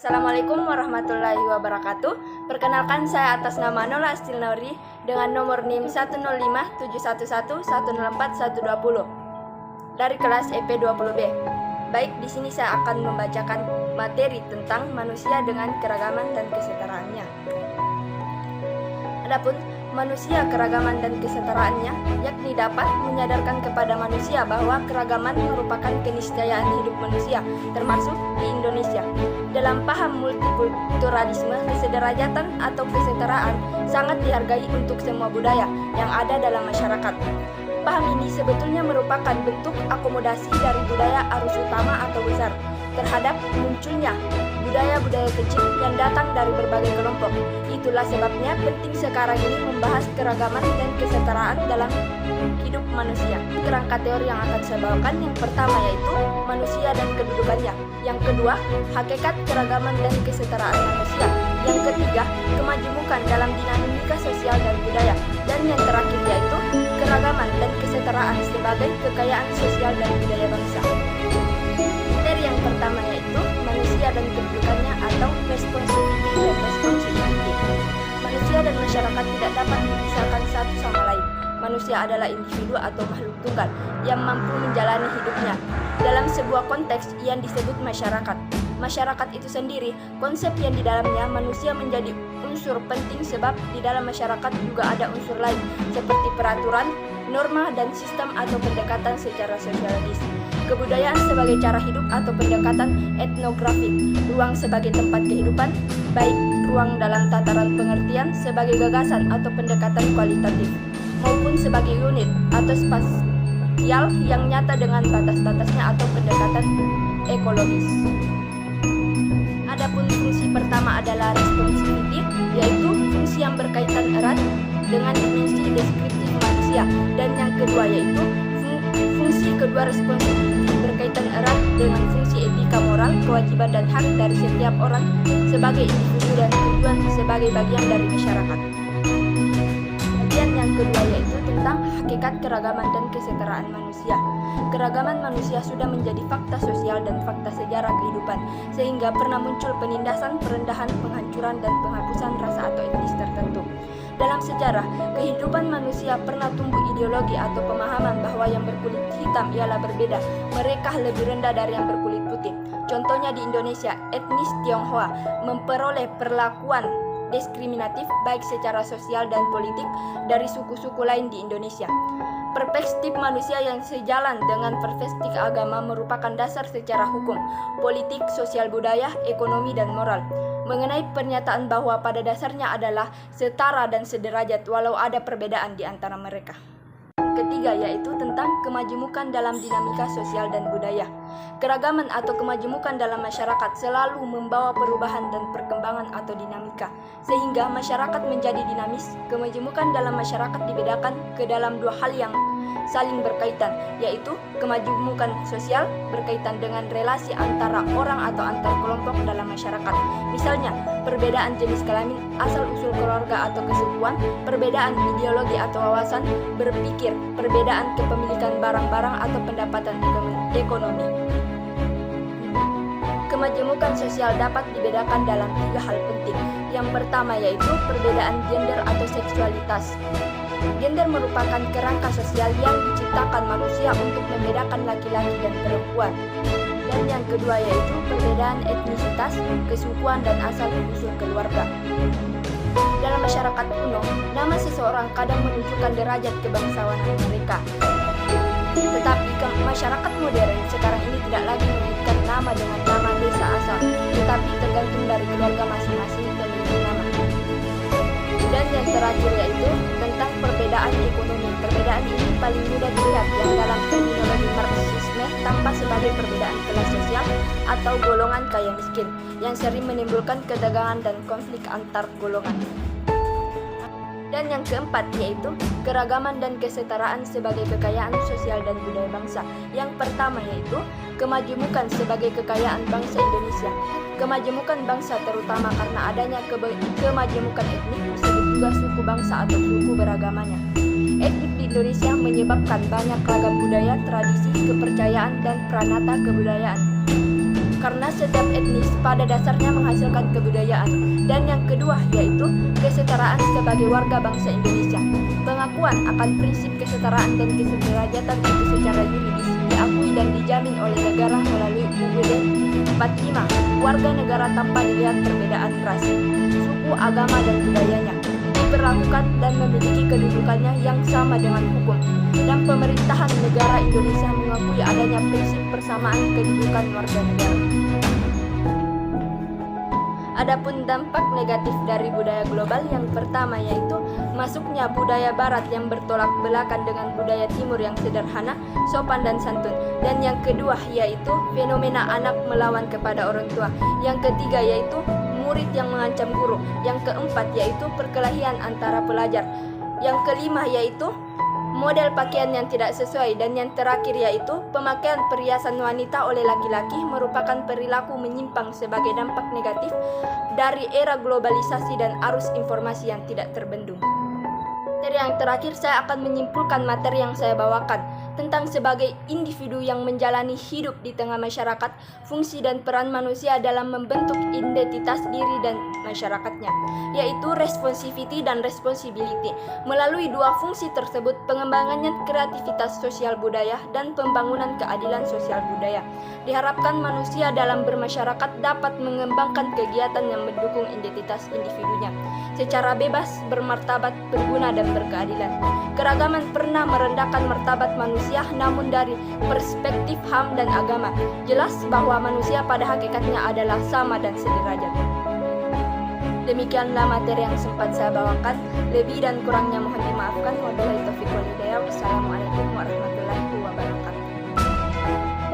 Assalamualaikum warahmatullahi wabarakatuh. Perkenalkan, saya atas nama Nola Astilnauri dengan nomor NIM 1057111104120 dari kelas EP20B. Baik, di sini saya akan membacakan materi tentang manusia dengan keragaman dan kesetaraannya. Adapun manusia, keragaman dan kesetaraannya, yakni dapat menyadarkan kepada manusia bahwa keragaman merupakan keniscayaan hidup manusia, termasuk di Indonesia. Dalam paham multikulturalisme, kesederajatan atau kesetaraan sangat dihargai untuk semua budaya yang ada dalam masyarakat. Paham ini sebetulnya merupakan bentuk akomodasi dari budaya arus utama atau besar terhadap munculnya budaya-budaya kecil yang datang dari berbagai kelompok. Itulah sebabnya penting sekarang ini membahas keragaman dan kesetaraan dalam hidup manusia. Kerangka teori yang akan saya bawakan, yang pertama yaitu manusia dan kedudukannya. Yang kedua, hakikat keragaman dan kesetaraan manusia. Yang ketiga, kemajemukan dalam dinamika sosial dan budaya. Dan yang terakhir yaitu keragaman dan kesetaraan sebagai kekayaan sosial dan budaya bangsa. Materi yang pertama yaitu manusia dan kedudukannya atau responsibility dan responsibility. Manusia dan masyarakat tidak dapat dipisahkan satu sama lain. Manusia adalah individu atau makhluk tunggal yang mampu menjalani hidupnya dalam sebuah konteks yang disebut masyarakat. Masyarakat itu sendiri, konsep yang di dalamnya manusia menjadi unsur penting sebab di dalam masyarakat juga ada unsur lain seperti peraturan, norma, dan sistem atau pendekatan secara sosiologis. Kebudayaan sebagai cara hidup atau pendekatan etnografik, ruang sebagai tempat kehidupan, baik ruang dalam tataran pengertian sebagai gagasan atau pendekatan kualitatif, maupun sebagai unit atau spasial yang nyata dengan batas-batasnya atau pendekatan ekologis. Adapun fungsi pertama adalah responsibility, yaitu fungsi yang berkaitan erat dengan dimensi deskriptif manusia, dan yang kedua yaitu fungsi kedua responsibility berkaitan erat dengan fungsi etika, moral, kewajiban dan hak dari setiap orang sebagai individu dan tujuan sebagai bagian dari masyarakat. Bagian yang kedua yaitu tentang hakikat keragaman dan kesetaraan manusia. Keragaman manusia sudah menjadi fakta sosial dan fakta sejarah kehidupan, sehingga pernah muncul penindasan, perendahan, penghancuran, dan penghapusan rasa atau etnis tertentu. Dalam sejarah, kehidupan manusia pernah tumbuh ideologi atau pemahaman bahwa yang berkulit hitam ialah berbeda, mereka lebih rendah dari yang berkulit putih. Contohnya di Indonesia, etnis Tionghoa memperoleh perlakuan diskriminatif baik secara sosial dan politik dari suku-suku lain di Indonesia. Perspektif manusia yang sejalan dengan perspektif agama merupakan dasar secara hukum, politik, sosial budaya, ekonomi, dan moral. Mengenai pernyataan bahwa pada dasarnya adalah setara dan sederajat walau ada perbedaan di antara mereka. Ketiga yaitu tentang kemajemukan dalam dinamika sosial dan budaya. Keragaman atau kemajemukan dalam masyarakat selalu membawa perubahan dan perkembangan atau dinamika, sehingga masyarakat menjadi dinamis. Kemajemukan dalam masyarakat dibedakan ke dalam dua hal yang saling berkaitan, yaitu kemajemukan sosial berkaitan dengan relasi antara orang atau antar kelompok dalam masyarakat. Misalnya, perbedaan jenis kelamin, asal-usul keluarga atau kesukuan, perbedaan ideologi atau wawasan berpikir, perbedaan kepemilikan barang-barang atau pendapatan ekonomi. Kemajemukan sosial dapat dibedakan dalam tiga hal penting. Yang pertama yaitu perbedaan gender atau seksualitas. Gender merupakan kerangka sosial yang diciptakan manusia untuk membedakan laki-laki dan perempuan. Dan yang kedua yaitu perbedaan etnisitas, kesukuan, dan asal-usul keluarga. Dalam masyarakat kuno, nama seseorang kadang menunjukkan derajat kebangsawanan mereka. Tetapi masyarakat modern sekarang ini tidak lagi mengaitkan nama dengan nama desa asal, tetapi tergantung dari keluarga masing-masing pemilik nama. Dan yang terakhir yaitu tentang perbedaan ekonomi. Perbedaan ini paling mudah dilihat yang dalam terminologi Marxisme tampak sebagai perbedaan kelas sosial atau golongan kaya miskin yang sering menimbulkan ketegangan dan konflik antar golongan. Dan yang keempat yaitu keragaman dan kesetaraan sebagai kekayaan sosial dan budaya bangsa. Yang pertama yaitu kemajemukan sebagai kekayaan bangsa Indonesia. Kemajemukan bangsa terutama karena adanya kemajemukan etnik, disebut juga suku bangsa atau suku beragamanya. Etnik di Indonesia menyebabkan banyak ragam budaya, tradisi, kepercayaan, dan pranata kebudayaan. karena setiap etnis pada dasarnya menghasilkan kebudayaan. Dan yang kedua yaitu kesetaraan sebagai warga bangsa Indonesia. Pengakuan akan prinsip kesetaraan dan kesederajatan itu secara yuridis diakui dan dijamin oleh negara melalui UUD 45. Warga negara tanpa dilihat perbedaan ras, suku, agama, dan budayanya diperlakukan dan memiliki kedudukannya yang sama dengan hukum. Dan pemerintahan negara Indonesia mengakui adanya prinsip persamaan kedudukan warga negara. Adapun dampak negatif dari budaya global yang pertama yaitu masuknya budaya barat yang bertolak belakang dengan budaya timur yang sederhana, sopan dan santun. Dan yang kedua yaitu fenomena anak melawan kepada orang tua. Yang ketiga yaitu murid yang mengancam guru. Yang keempat yaitu perkelahian antara pelajar. Yang kelima yaitu model pakaian yang tidak sesuai. Dan yang terakhir yaitu pemakaian perhiasan wanita oleh laki-laki merupakan perilaku menyimpang sebagai dampak negatif dari era globalisasi dan arus informasi yang tidak terbendung. Dari yang terakhir saya akan menyimpulkan materi yang saya bawakan tentang sebagai individu yang menjalani hidup di tengah masyarakat, fungsi dan peran manusia dalam membentuk identitas diri dan masyarakatnya, yaitu responsivity dan responsibility. Melalui dua fungsi tersebut, pengembangannya kreativitas sosial budaya dan pembangunan keadilan sosial budaya. Diharapkan manusia dalam bermasyarakat dapat mengembangkan kegiatan yang mendukung identitas individunya secara bebas, bermartabat, berguna, dan berkeadilan. Keragaman pernah merendahkan martabat manusia, namun dari perspektif HAM dan agama, jelas bahwa manusia pada hakikatnya adalah sama dan sederajat. Demikianlah materi yang sempat saya bawakan. Lebih dan kurangnya mohon dimaafkan. Wabillahi taufiq wal hidayah. Wassalamualaikum warahmatullahi wabarakatuh.